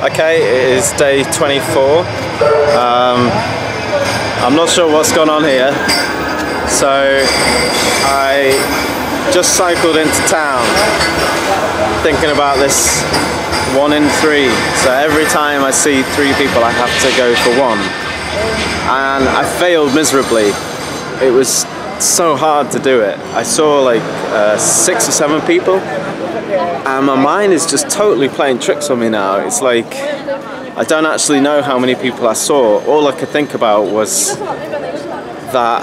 Okay, it is day 24. I'm not sure what's gone on here. So I just cycled into town thinking about this 1 in 3. So every time I see 3 people I have to go for 1. And I failed miserably. It was so hard to do it. I saw like 6 or 7 people and my mind is just totally playing tricks on me now. It's like I don't actually know how many people I saw. All I could think about was that,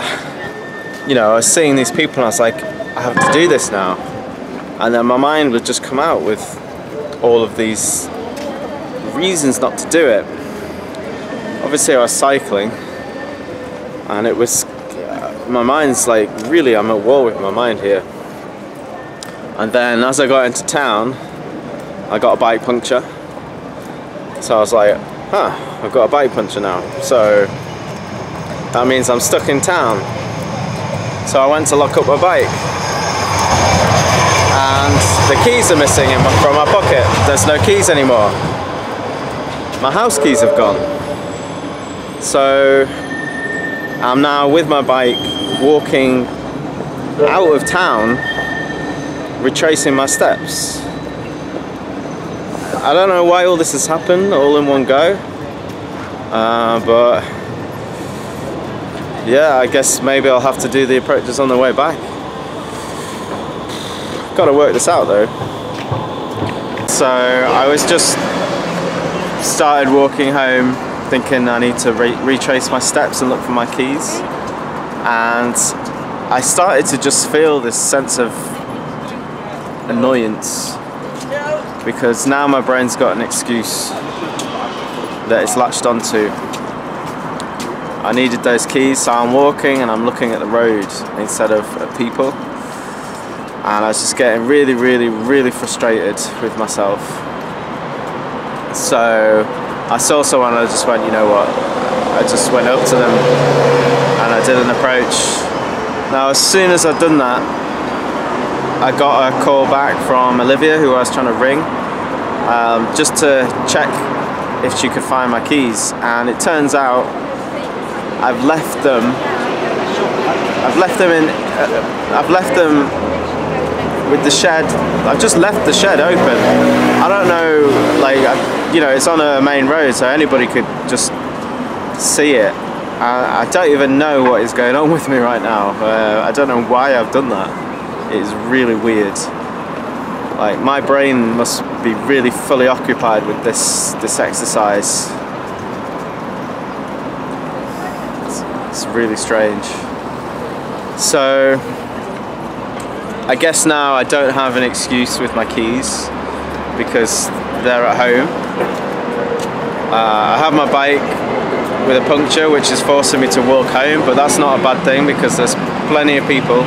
you know, I was seeing these people and I was like, I have to do this now. And then my mind would just come out with all of these reasons not to do it. Obviously I was cycling and it was, my mind's like, really I'm at war with my mind here. And then as I got into town, I got a bike puncture. So I was like, huh, I've got a bike puncture now. So that means I'm stuck in town. So I went to lock up my bike. And the keys are missing from my pocket. There's no keys anymore. My house keys have gone. So I'm now with my bike walking out of town, retracing my steps. I don't know why all this has happened all in one go, but yeah, I guess maybe I'll have to do the approaches on the way back. Got to work this out though. So I was just started walking home thinking I need to retrace my steps and look for my keys, and I started to just feel this sense of annoyance because now my brain's got an excuse that it's latched onto. I needed those keys, so I'm walking and I'm looking at the road instead of at people, and I was just getting really frustrated with myself. So I saw someone and I just went, you know what, I just went up to them and I did an approach. Now as soon as I'd done that, I got a call back from Olivia, who I was trying to ring, just to check if she could find my keys, and it turns out I've left them with the shed. I've just left the shed open. I don't know, like, you know, it's on a main road, so anybody could just see it. I don't even know what is going on with me right now. I don't know why I've done that. It's really weird. Like, my brain must be really fully occupied with this exercise. It's really strange. So I guess now I don't have an excuse with my keys because they're at home. I have my bike with a puncture, which is forcing me to walk home, but that's not a bad thing because there's plenty of people.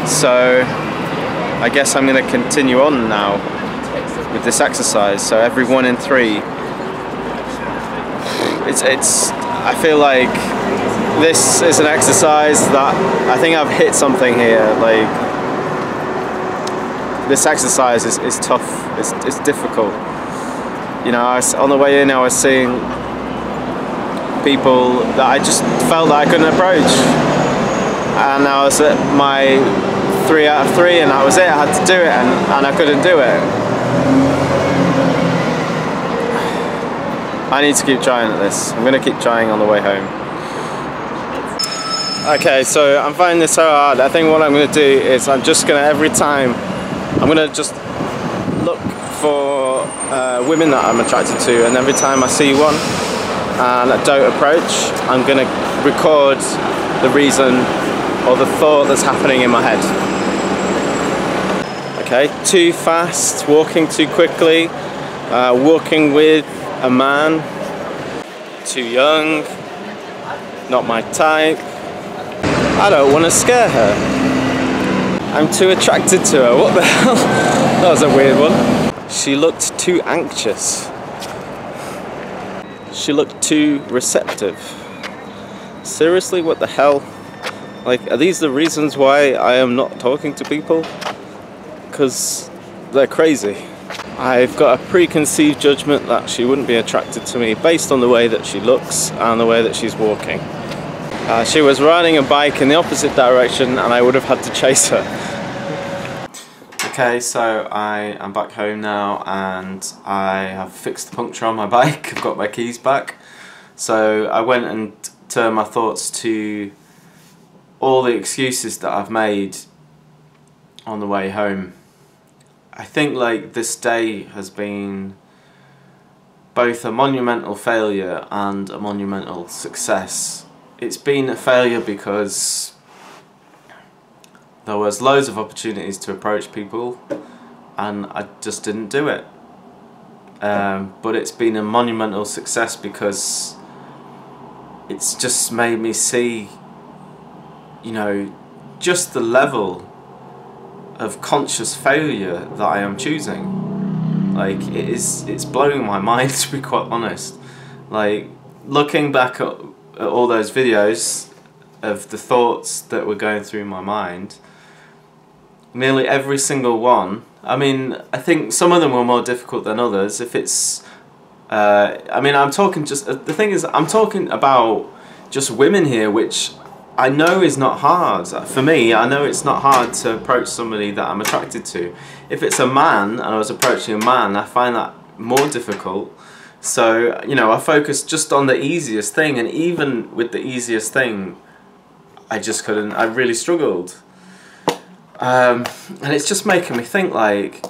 So I guess I'm going to continue on now with this exercise. So every 1 in 3, I feel like this is an exercise that I think I've hit something here. Like, this exercise is tough, it's difficult. You know, on the way in I was seeing people that I just felt that I couldn't approach, and I was at my 3 out of 3 and that was it. I had to do it and I couldn't do it. I need to keep trying at this. I'm going to keep trying on the way home. Okay, so I'm finding this so hard. I think what I'm going to do is I'm just going to, every time, I'm going to just look for women that I'm attracted to, and every time I see one and I don't approach, I'm going to record the reason or the thought that's happening in my head. Okay, too fast, walking too quickly, walking with a man, too young, not my type, I don't want to scare her, I'm too attracted to her, what the hell, that was a weird one. She looked too anxious, she looked too receptive. Seriously, what the hell? Like, are these the reasons why I am not talking to people? Because they're crazy. I've got a preconceived judgment that she wouldn't be attracted to me based on the way that she looks and the way that she's walking. She was riding a bike in the opposite direction and I would have had to chase her. Okay, so I am back home now and I have fixed the puncture on my bike. I've got my keys back. So I went and turned my thoughts to all the excuses that I've made on the way home. I think like this day has been both a monumental failure and a monumental success. It's been a failure because there was loads of opportunities to approach people and I just didn't do it. But it's been a monumental success because it's just made me see, you know, just the level of conscious failure that I am choosing. Like, it's blowing my mind, to be quite honest. Like, looking back at all those videos of the thoughts that were going through my mind, nearly every single one, I mean, I think some of them were more difficult than others. If it's I mean, I'm talking just, the thing is, I'm talking about just women here, which I know is not hard. For me, I know it's not hard to approach somebody that I'm attracted to. If it's a man and I was approaching a man, I find that more difficult. So, you know, I focus just on the easiest thing, and even with the easiest thing, I just couldn't, I really struggled. And it's just making me think, like,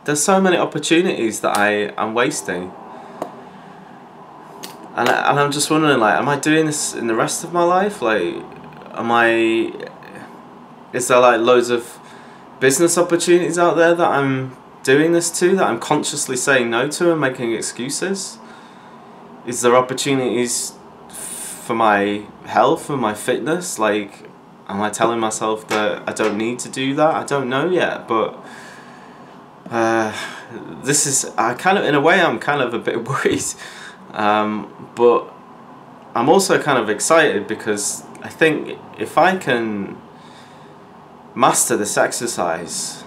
there's so many opportunities that I'm wasting. And I'm just wondering, like, am I doing this in the rest of my life? Like, is there like loads of business opportunities out there that I'm doing this to, that I'm consciously saying no to and making excuses? Is there opportunities for my health and my fitness? Like, am I telling myself that I don't need to do that? I don't know yet, but this is, in a way, I'm kind of a bit worried. But I'm also kind of excited because I think if I can master this exercise,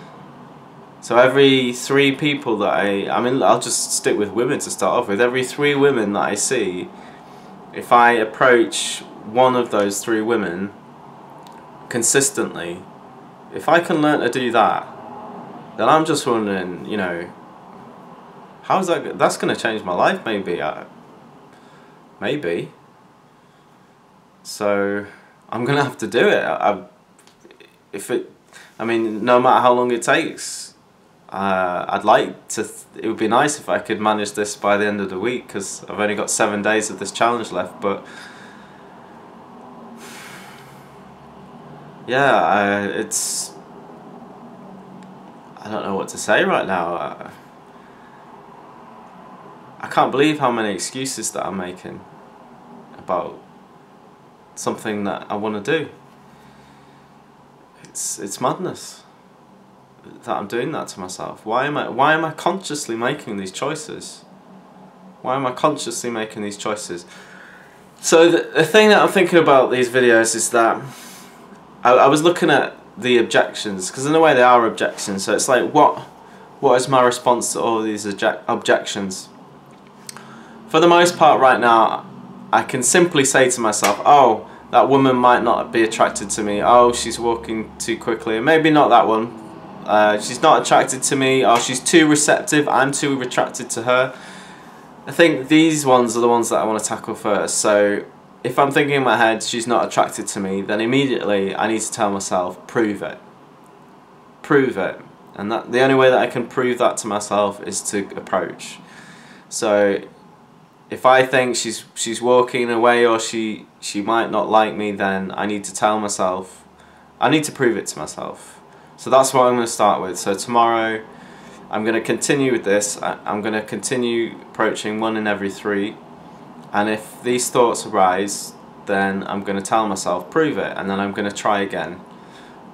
so every 3 people that I mean, I'll just stick with women to start off with, every 3 women that I see, if I approach one of those 3 women consistently, if I can learn to do that, then I'm just wondering, you know, how's that's going to change my life, maybe. Maybe. So I'm going to have to do it. I mean, no matter how long it takes, I'd like to, it would be nice if I could manage this by the end of the week, because I've only got 7 days of this challenge left, but yeah, I don't know what to say right now. I can't believe how many excuses that I'm making about something that I want to do. It's madness that I'm doing that to myself. Why am I consciously making these choices? Why am I consciously making these choices? So the thing that I'm thinking about these videos is that I was looking at the objections, because in a way they are objections. So it's like, what is my response to all of these objections? For the most part right now, I can simply say to myself, oh, that woman might not be attracted to me, oh, she's walking too quickly, maybe not that one, she's not attracted to me, oh, she's too receptive, I'm too attracted to her. I think these ones are the ones that I want to tackle first. So if I'm thinking in my head, she's not attracted to me, then immediately I need to tell myself, prove it. Prove it. And that the only way that I can prove that to myself is to approach. So if I think she's walking away, or she might not like me, then I need to tell myself, I need to prove it to myself. So that's what I'm going to start with. So tomorrow I'm going to continue with this. I'm going to continue approaching 1 in every 3, and if these thoughts arise, then I'm going to tell myself, prove it, and then I'm going to try again,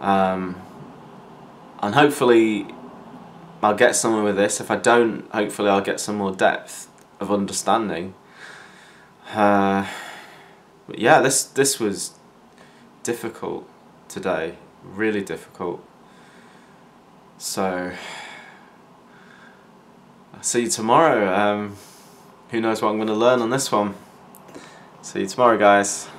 and hopefully I'll get somewhere with this. If I don't, hopefully I'll get some more depth of understanding. But yeah, this was difficult today, really difficult. So see you tomorrow. Who knows what I'm going to learn on this one. See you tomorrow, guys.